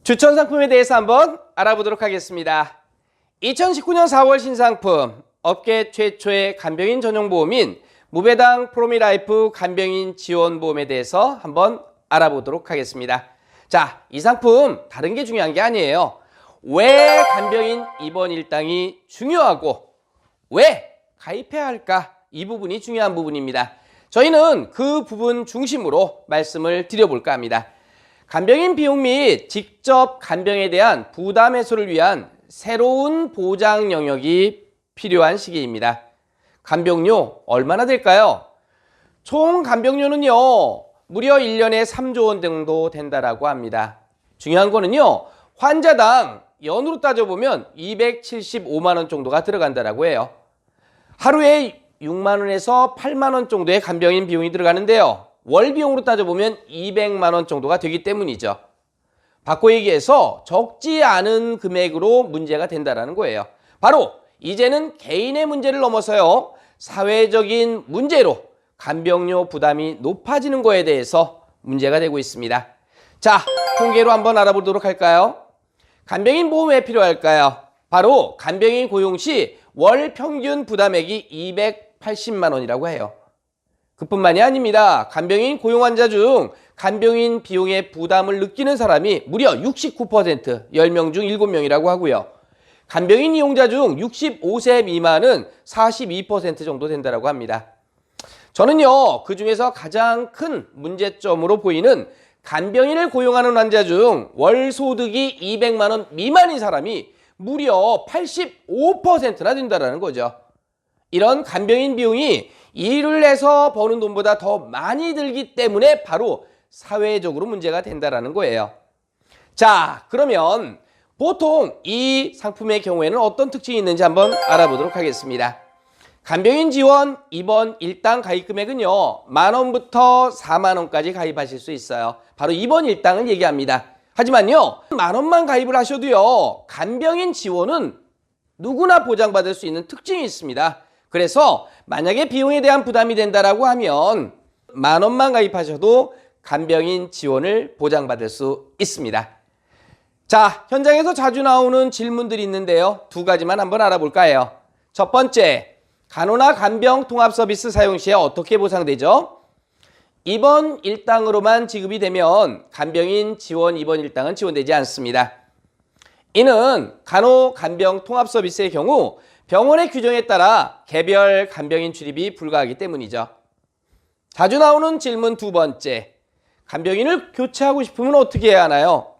추천 상품에 대해서 한번 알아보도록 하겠습니다. 2019년 4월 신상품, 업계 최초의 간병인 전용 보험인 무배당 프로미라이프 간병인 지원보험에 대해서 한번 알아보도록 하겠습니다. 자, 이 상품 다른 게 중요한 게 아니에요. 왜 간병인 입원 일당이 중요하고 왜 가입해야 할까? 이 부분이 중요한 부분입니다. 저희는 그 부분 중심으로 말씀을 드려볼까 합니다. 간병인 비용 및 직접 간병에 대한 부담 해소를 위한 새로운 보장 영역이 필요한 시기입니다. 간병료 얼마나 될까요? 총 간병료는요, 무려 1년에 3조 원 정도 된다라고 합니다. 중요한 거는요, 환자당 연으로 따져보면 275만 원 정도가 들어간다라고 해요. 하루에 6만 원에서 8만 원 정도의 간병인 비용이 들어가는데요. 월 비용으로 따져보면 200만 원 정도가 되기 때문이죠. 바꿔 얘기해서 적지 않은 금액으로 문제가 된다는 거예요. 바로 이제는 개인의 문제를 넘어서요, 사회적인 문제로 간병료 부담이 높아지는 거에 대해서 문제가 되고 있습니다. 자, 통계로 한번 알아보도록 할까요? 간병인 보험 왜 필요할까요? 바로 간병인 고용 시 월 평균 부담액이 280만 원이라고 해요. 그뿐만이 아닙니다. 간병인 고용 환자 중 간병인 비용의 부담을 느끼는 사람이 무려 69%, 10명 중 7명이라고 하고요. 간병인 이용자 중 65세 미만은 42% 정도 된다고 합니다. 저는요, 그 중에서 가장 큰 문제점으로 보이는 간병인을 고용하는 환자 중 월 소득이 200만 원 미만인 사람이 무려 85%나 된다는 거죠. 이런 간병인 비용이 일을 해서 버는 돈보다 더 많이 들기 때문에 바로 사회적으로 문제가 된다는 거예요. 자, 그러면 보통 이 상품의 경우에는 어떤 특징이 있는지 한번 알아보도록 하겠습니다. 간병인 지원 입원 일당 가입 금액은요, 만 원부터 4만 원까지 가입하실 수 있어요. 바로 입원 일당을 얘기합니다. 하지만요, 만 원만 가입을 하셔도요, 간병인 지원은 누구나 보장받을 수 있는 특징이 있습니다. 그래서 만약에 비용에 대한 부담이 된다라고 하면 만 원만 가입하셔도 간병인 지원을 보장받을 수 있습니다. 자, 현장에서 자주 나오는 질문들이 있는데요. 두 가지만 한번 알아볼까요? 첫 번째, 간호나 간병 통합 서비스 사용 시에 어떻게 보상되죠? 입원 일당으로만 지급이 되면 간병인 지원 입원 일당은 지원되지 않습니다. 이는 간호 간병 통합 서비스의 경우 병원의 규정에 따라 개별 간병인 출입이 불가하기 때문이죠. 자주 나오는 질문 두 번째, 간병인을 교체하고 싶으면 어떻게 해야 하나요?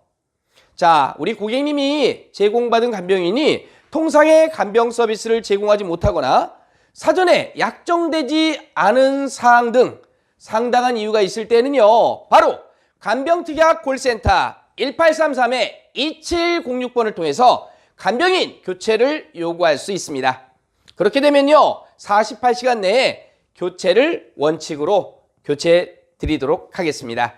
자, 우리 고객님이 제공받은 간병인이 통상의 간병 서비스를 제공하지 못하거나 사전에 약정되지 않은 사항 등 상당한 이유가 있을 때는요, 바로 간병특약 콜센터 1833-2706번을 통해서 간병인 교체를 요구할 수 있습니다. 그렇게 되면요, 48시간 내에 교체를 원칙으로 교체해 드리도록 하겠습니다.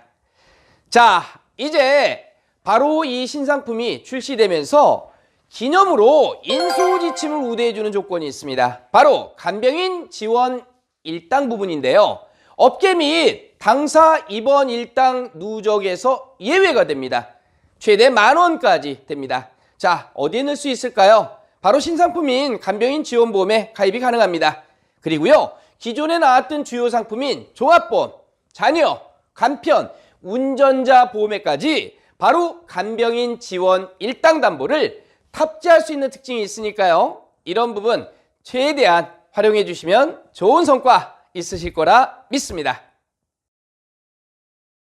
자, 이제 바로 이 신상품이 출시되면서 기념으로 인수지침을 우대해주는 조건이 있습니다. 바로 간병인 지원 일당 부분인데요. 업계 및 당사 입원 일당 누적에서 예외가 됩니다. 최대 만 원까지 됩니다. 자, 어디에 넣을 수 있을까요? 바로 신상품인 간병인 지원보험에 가입이 가능합니다. 그리고요, 기존에 나왔던 주요 상품인 종합보험, 자녀, 간편, 운전자 보험에까지 바로 간병인 지원 일당 담보를 탑재할 수 있는 특징이 있으니까요, 이런 부분 최대한 활용해 주시면 좋은 성과 있으실 거라 믿습니다.